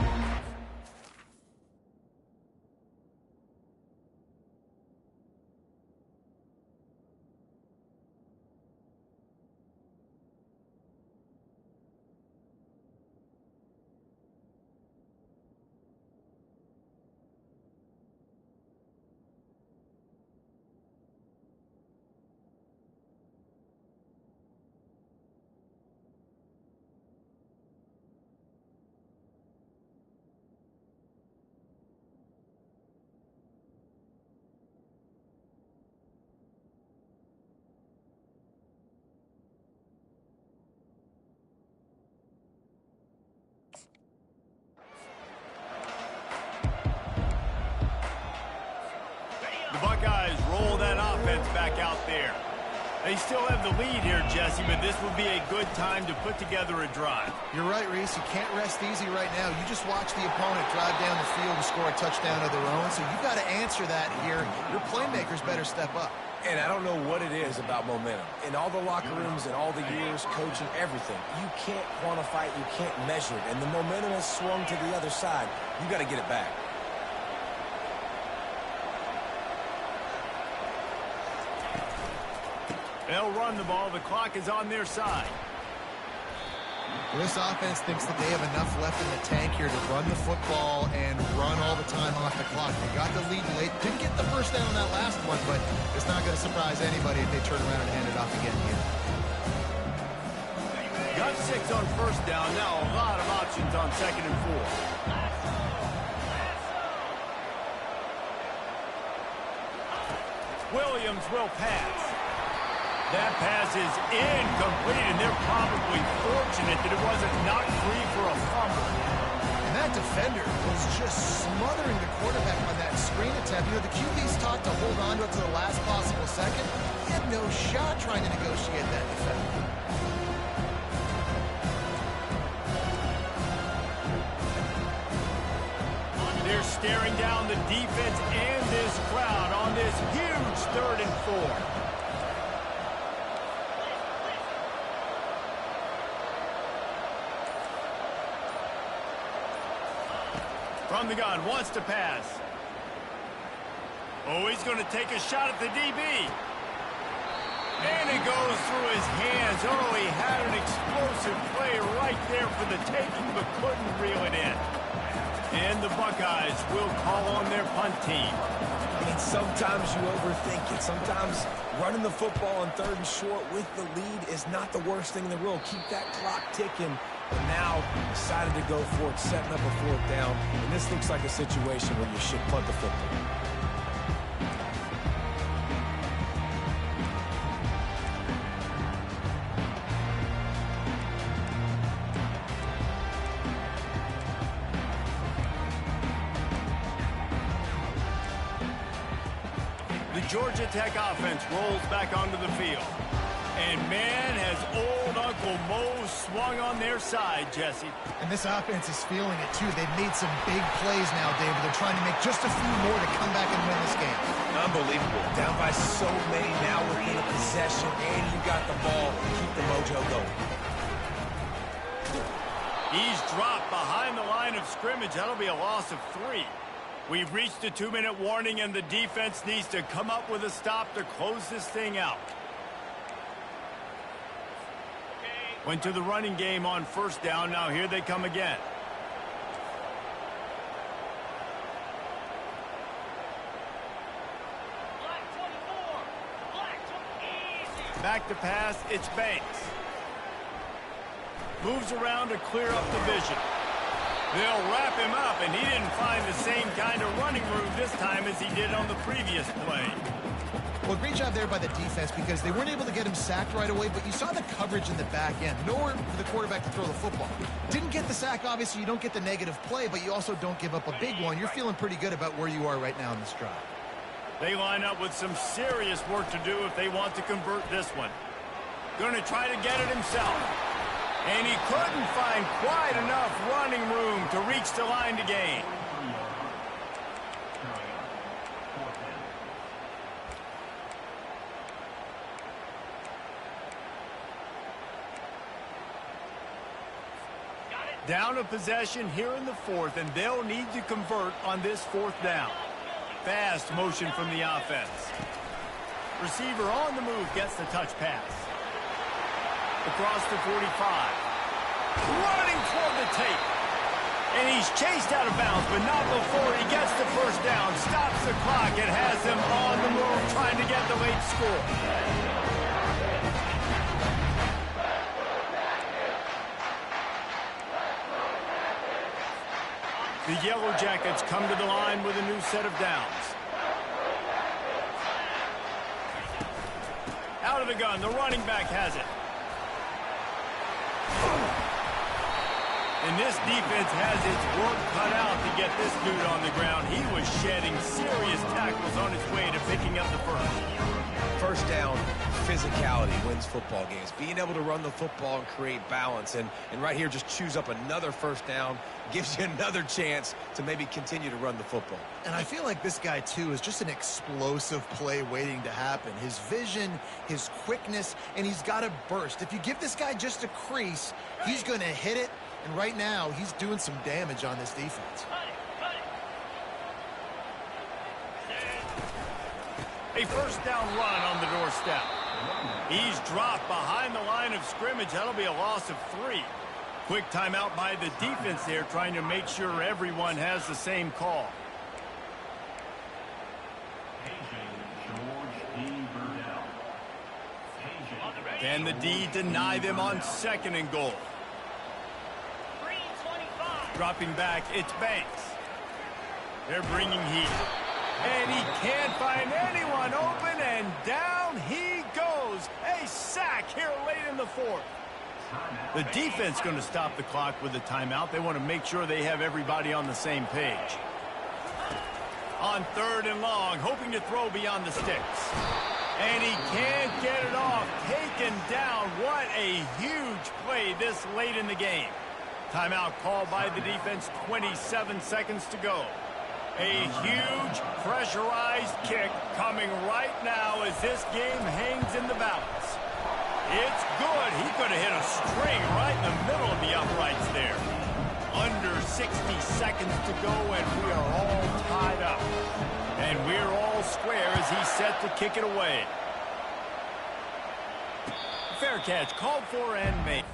The Buckeyes roll that offense back out there. They still have the lead here, Jesse, but this would be a good time to put together a drive. You're right, Reese. You can't rest easy right now. You just watch the opponent drive down the field and score a touchdown of their own, so you've got to answer that here. Your playmakers better step up. And I don't know what it is about momentum. In all the locker rooms and all the years, coaching, everything, you can't quantify it, you can't measure it. And the momentum has swung to the other side. You got to get it back. They'll run the ball. The clock is on their side. This offense thinks that they have enough left in the tank here to run the football and run all the time off the clock. They got the lead late. Didn't get the first down on that last one, but it's not going to surprise anybody if they turn around and hand it off again here. Got 6 on first down. Now a lot of options on 2nd and 4. Williams will pass. That pass is incomplete, and they're probably fortunate that it wasn't knocked free for a fumble. And that defender was just smothering the quarterback on that screen attempt. You know, the QB's taught to hold on to it to the last possible second. He had no shot trying to negotiate that defender. They're staring down the defense and this crowd on this huge 3rd and 4. From the gun, wants to pass. Oh, he's going to take a shot at the DB. And it goes through his hands. Oh, he had an explosive play right there for the taking, but couldn't reel it in. And the Buckeyes will call on their punt team. I mean, sometimes you overthink it. Sometimes running the football on 3rd and short with the lead is not the worst thing in the world. Keep that clock ticking. And now decided to go for it, setting up a 4th down. And this looks like a situation where you should punt the football. The Georgia Tech offense rolls back onto the field. And, man, has old Uncle Mo swung on their side, Jesse. And this offense is feeling it, too. They've made some big plays now, David. They're trying to make just a few more to come back and win this game. Unbelievable. Down by so many now within a possession, and you got the ball. Keep the mojo going. He's dropped behind the line of scrimmage. That'll be a loss of 3. We've reached a 2-minute warning, and the defense needs to come up with a stop to close this thing out. Went to the running game on first down. Now here they come again. Back to pass. It's Banks. Moves around to clear up the vision. They'll wrap him up, and he didn't find the same kind of running room this time as he did on the previous play. Well, great job there by the defense because they weren't able to get him sacked right away, but you saw the coverage in the back end. Nowhere for the quarterback to throw the football. Didn't get the sack, obviously. You don't get the negative play, but you also don't give up a big one. You're feeling pretty good about where you are right now in this drive. They line up with some serious work to do if they want to convert this one. Going to try to get it himself. And he couldn't find quite enough running room to reach the line to gain. Down a possession here in the 4th, and they'll need to convert on this 4th down. Fast motion from the offense. Receiver on the move gets the touch pass. Across the 45. Running toward the tape. And he's chased out of bounds, but not before he gets the first down. Stops the clock and has them on the move trying to get the late score. The Yellow Jackets come to the line with a new set of downs. Out of the gun, the running back has it. And this defense has its work cut out to get this dude on the ground. He was shedding serious tackles on his way to picking up the first. First down, physicality wins football games. Being able to run the football and create balance. And right here, just choose up another first down. Gives you another chance to maybe continue to run the football. And I feel like this guy, too, is just an explosive play waiting to happen. His vision, his quickness, and he's got a burst. If you give this guy just a crease, he's going to hit it. And right now, he's doing some damage on this defense. A first down run on the doorstep. He's dropped behind the line of scrimmage. That'll be a loss of 3. Quick timeout by the defense there, trying to make sure everyone has the same call. Can the D deny them on 2nd and goal? Dropping back, it's Banks. They're bringing heat. And he can't find anyone open, and down he goes. A sack here late in the 4th. The defense going to stop the clock with a timeout. They want to make sure they have everybody on the same page. On 3rd and long, hoping to throw beyond the sticks. And he can't get it off. Taken down. What a huge play this late in the game. Timeout called by the defense, 27 seconds to go. A huge pressurized kick coming right now as this game hangs in the balance. It's good. He could have hit a string right in the middle of the uprights there. Under 60 seconds to go, and we are all tied up. And we're all square as he's set to kick it away. Fair catch, called for and made.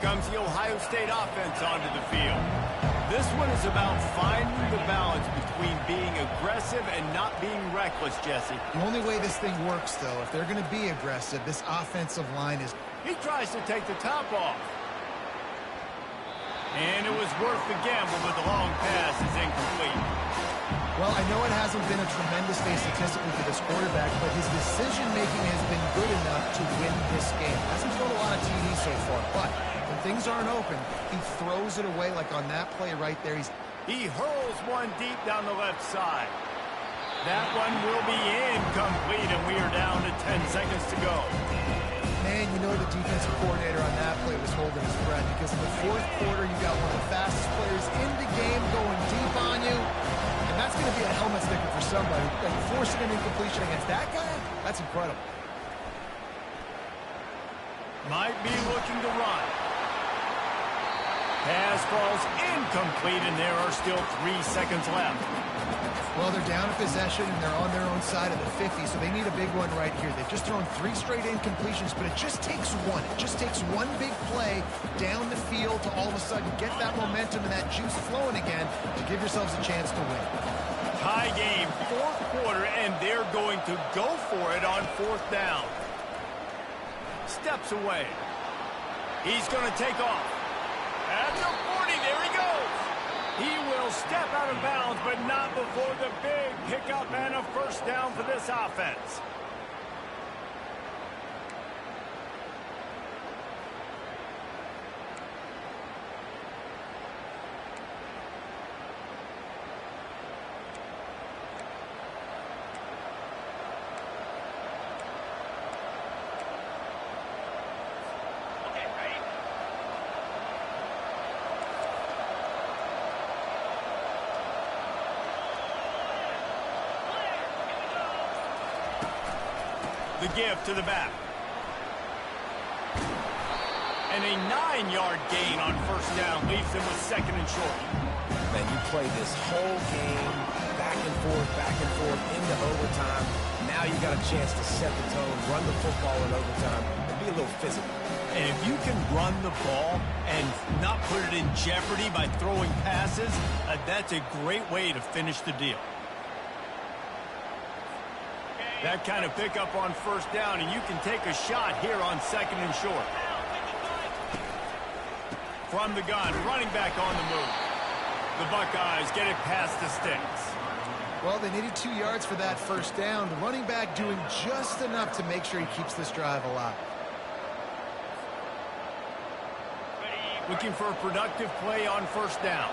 Comes the Ohio State offense onto the field. This one is about finding the balance between being aggressive and not being reckless, Jesse. The only way this thing works, though, if they're going to be aggressive, this offensive line is... He tries to take the top off. And it was worth the gamble, but the long pass is incomplete. Well, I know it hasn't been a tremendous day statistically for this quarterback, but his decision-making has been good enough to win this game. Hasn't thrown a lot of TDs so far, but when things aren't open, he throws it away like on that play right there. He hurls one deep down the left side. That one will be incomplete, and we are down to 10 seconds to go. Man, you know the defensive coordinator on that play was holding his breath because in the 4th quarter, you got one of the fastest players in the game going deep on you. And that's going to be a helmet sticker for somebody. Like forcing an incompletion against that guy, that's incredible. Might be looking to run. Pass falls incomplete, and there are still 3 seconds left. Well, they're down a possession, and they're on their own side of the 50, so they need a big one right here. They've just thrown 3 straight incompletions, but it just takes one. It just takes one big play down the field to all of a sudden get that momentum and that juice flowing again to give yourselves a chance to win. Tie game, 4th quarter, and they're going to go for it on 4th down. Steps away. He's going to take off. At the 40, there he goes. He will step out of bounds, but not before the big pickup and a 1st down for this offense. The give to the back. And a 9-yard gain on 1st down leaves them with 2nd and short. Man, you play this whole game back and forth into overtime. Now you got a chance to set the tone, run the football in overtime, and be a little physical. And if you can run the ball and not put it in jeopardy by throwing passes, that's a great way to finish the deal. That kind of pickup on 1st down, and you can take a shot here on 2nd and short. From the gun, running back on the move. The Buckeyes get it past the sticks. Well, they needed 2 yards for that 1st down. The running back doing just enough to make sure he keeps this drive alive. Looking for a productive play on 1st down.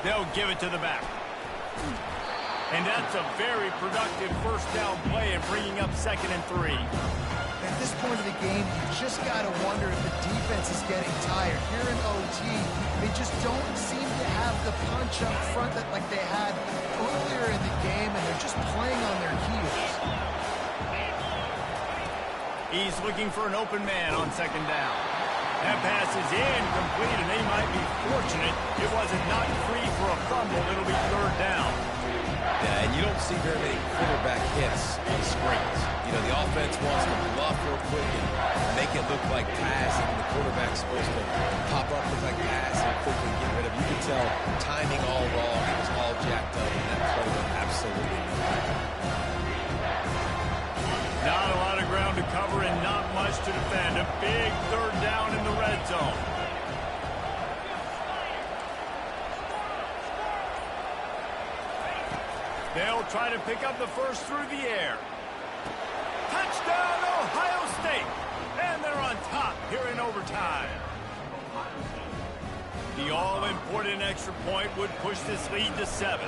They'll give it to the back. And that's a very productive first down play and bringing up 2nd and 3. At this point of the game, you just got to wonder if the defense is getting tired. Here in OT, they just don't seem to have the punch up front that like they had earlier in the game, and they're just playing on their heels. He's looking for an open man on 2nd down. That pass is incomplete, and they might be fortunate it wasn't knocked free for a fumble. It'll be 3rd down. Yeah, and you don't see very many quarterback hits on screens. You know, the offense wants to bluff real quick and make it look like pass, and the quarterback's supposed to pop up, look like pass, and quickly get rid of it. You can tell timing all wrong. It was all jacked up, and that play was absolutely nowhere. Not a lot of ground to cover and not much to defend. A big 3rd down in the red zone. They'll try to pick up the first through the air. Touchdown, Ohio State. And they're on top here in overtime. The all-important extra point would push this lead to 7.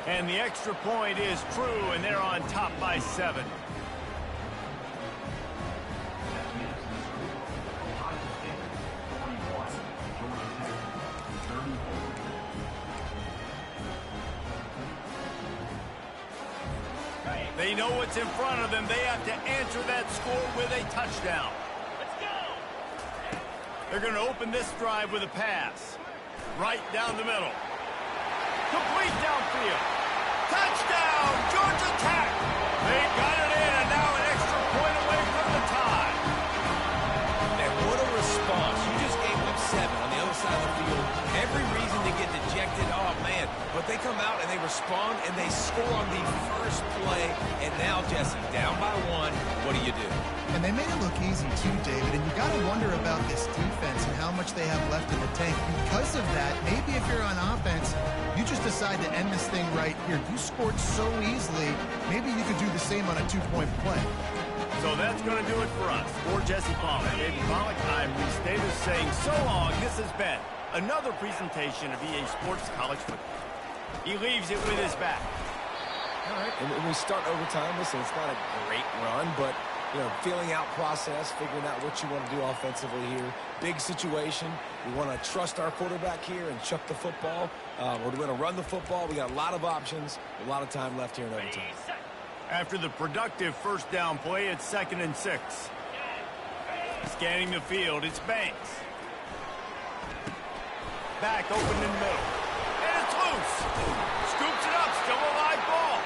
And the extra point is true, and they're on top by 7. They know what's in front of them. They have to answer that score with a touchdown. Let's go. They're going to open this drive with a pass. Right down the middle. Complete downfield. Touchdown, Georgia Tech. They got it in, and now an extra point away from the tie. And what a response. You just gave up 7 on the other side of the field. Every reason to get dejected. Oh, man. But they come out and they respond and they score on the first play. And now, Jesse, down by 1. What do you do? And they made it look easy too, David, and you got to wonder about this defense and how much they have left in the tank. Because of that, maybe if you're on offense, you just decide to end this thing right here. You scored so easily, maybe you could do the same on a 2-point play. So that's going to do it for us. For Jesse Pollock, David Pollock, I'm Reese Davis saying so long. This has been another presentation of EA Sports College Football. He leaves it with his back. All right, and when we start overtime, listen, it's not a great run, but, you know, feeling out process, figuring out what you want to do offensively here. Big situation. We want to trust our quarterback here and chuck the football. We're going to run the football. We got a lot of options, a lot of time left here in overtime. After the productive first down play, it's 2nd and 6. Scanning the field, it's Banks. Back open in the middle. And it's loose. Scoops it up, still a live ball.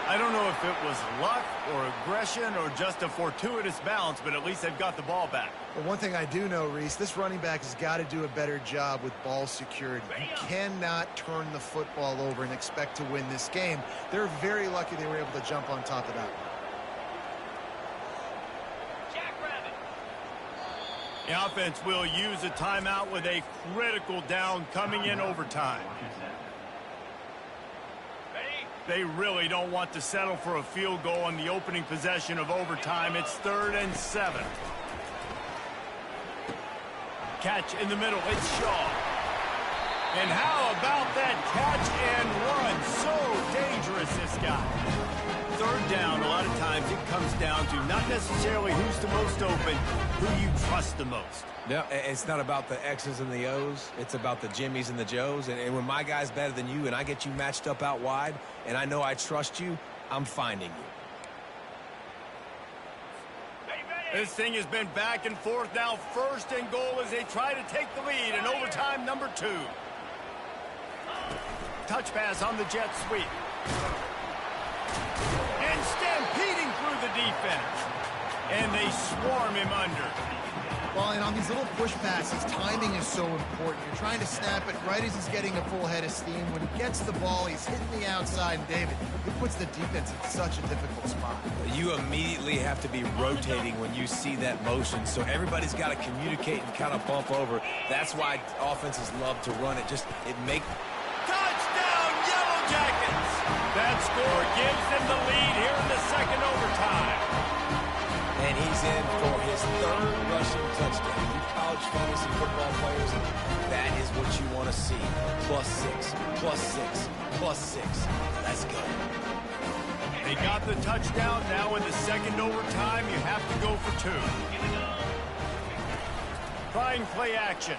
I don't know if it was luck or aggression or just a fortuitous bounce, but at least they've got the ball back. Well, one thing I do know, Reese, this running back has got to do a better job with ball security. You cannot turn the football over and expect to win this game. They're very lucky they were able to jump on top of that. The offense will use a timeout with a critical down coming in overtime. They really don't want to settle for a field goal on the opening possession of overtime. It's 3rd and 7. Catch in the middle. It's Shaw. And how about that catch and run? So dangerous, this guy. 3rd down, a lot of times it comes down to not necessarily who's the most open, who you trust the most. No, it's not about the X's and the O's. It's about the Jimmies and the Joes. And when my guy's better than you and I get you matched up out wide and I know I trust you, I'm finding you. This thing has been back and forth now. 1st and goal as they try to take the lead in overtime number 2. Touch pass on the jet sweep. And stampeding through the defense. And they swarm him under. Well, and on these little push passes, timing is so important. You're trying to snap it right as he's getting a full head of steam. When he gets the ball, he's hitting the outside. And David, it puts the defense in such a difficult spot. You immediately have to be rotating when you see that motion. So everybody's got to communicate and kind of bump over. That's why offenses love to run it. It makes... Touchdown, Yellow Jackets! That score gives them the lead here in the 2nd overtime. And he's in for his 3rd rushing touchdown. You college fantasy football players, that is what you want to see. +6, +6, +6. Let's go. They got the touchdown. Now in the second overtime, you have to go for 2. Trying play action.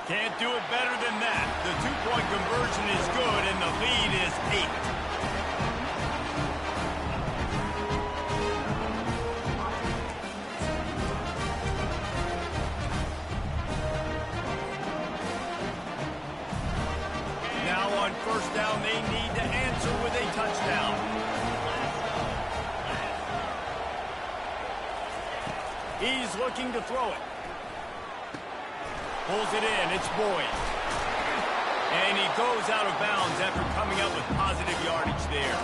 Can't do it better than that. The 2-point conversion is good, and the lead is 8. Now on first down, they need to answer with a touchdown. He's looking to throw it. Pulls it in. It's Boyd. And he goes out of bounds after coming up with positive yardage there.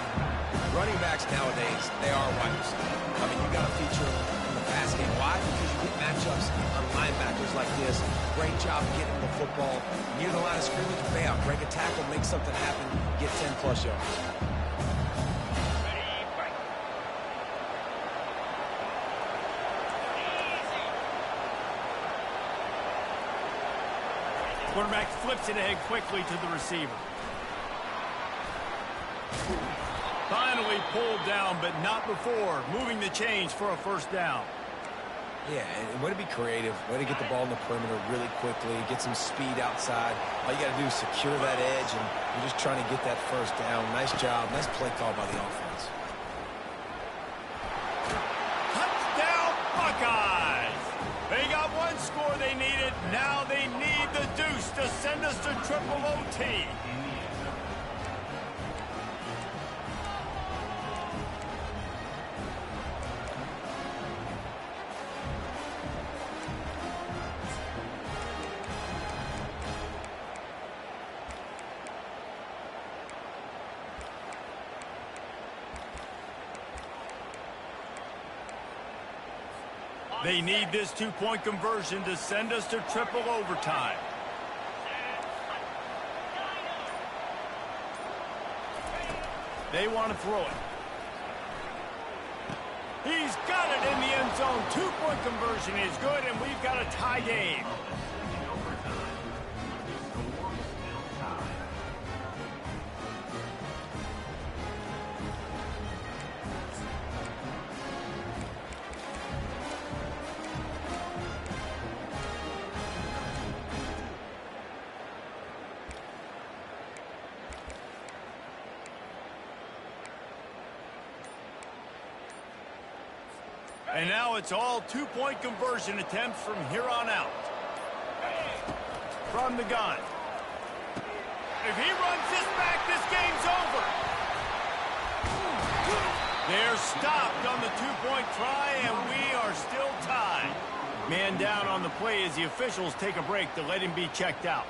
Running backs nowadays, they are wide receivers. I mean, you got to feature them in the pass game. Why? Because you get matchups on linebackers like this. Great job getting the football near the line of scrimmage. Bam, break a tackle, make something happen, get 10+ yards. Quarterback flips it ahead quickly to the receiver. Finally pulled down, but not before. Moving the chains for a first down. Yeah, and way to be creative. Way to get the ball in the perimeter really quickly. Get some speed outside. All you got to do is secure that edge, and you're just trying to get that first down. Nice job. Nice play call by the offense. Touchdown, Buckeyes! They got one score they needed. Now they need the deuce to send us to triple OT. They need this 2-point conversion to send us to triple overtime. They want to throw it. He's got it in the end zone. 2-point conversion is good, and we've got a tie game. And now it's all 2-point conversion attempts from here on out. From the gun. If he runs this back, this game's over. They're stopped on the 2-point try, and we are still tied. Man down on the play as the officials take a break to let him be checked out.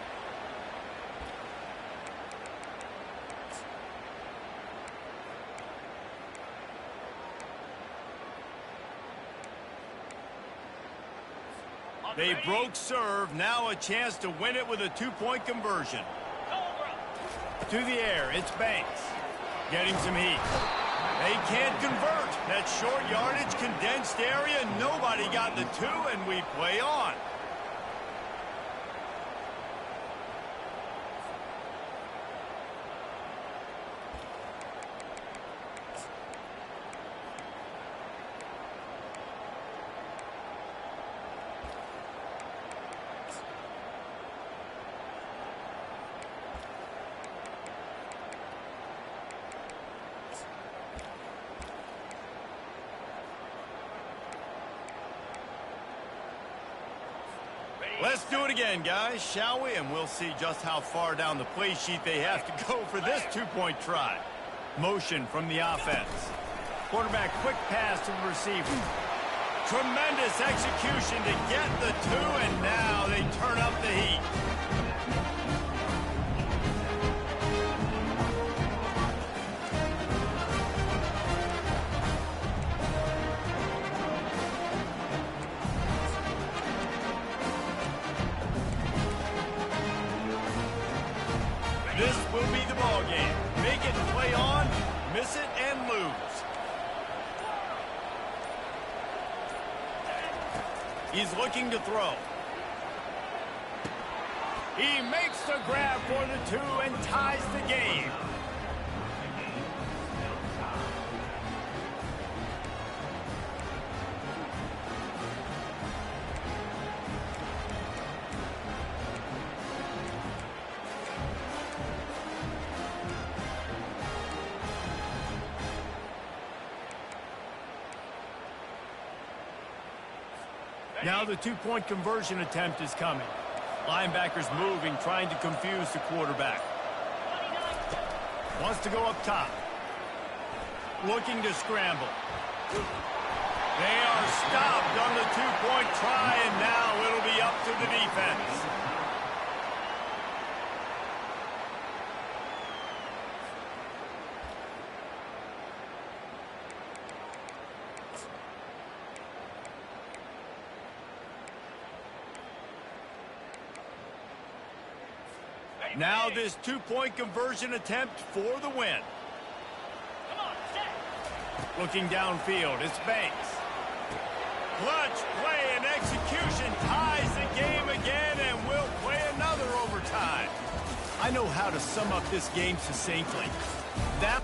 They broke serve. Now a chance to win it with a 2-point conversion. To the air, it's Banks. Getting some heat. They can't convert. That short yardage, condensed area, nobody got the 2, and we play on. Let's do it again, guys, shall we? And we'll see just how far down the play sheet they have to go for this 2-point try. Motion from the offense. Quarterback quick pass to the receiver. Tremendous execution to get the 2, and now they turn up the heat. This will be the ball game. Make it and play on, miss it and lose. He's looking to throw. He makes the grab for the 2 and ties the game. Now the 2-point conversion attempt is coming. Linebackers moving, trying to confuse the quarterback. Wants to go up top. Looking to scramble. They are stopped on the 2-point try, and now it'll be up to the defense. Now this 2-point conversion attempt for the win. Looking downfield, it's Banks. Clutch play and execution ties the game again, and we'll play another overtime. I know how to sum up this game succinctly. That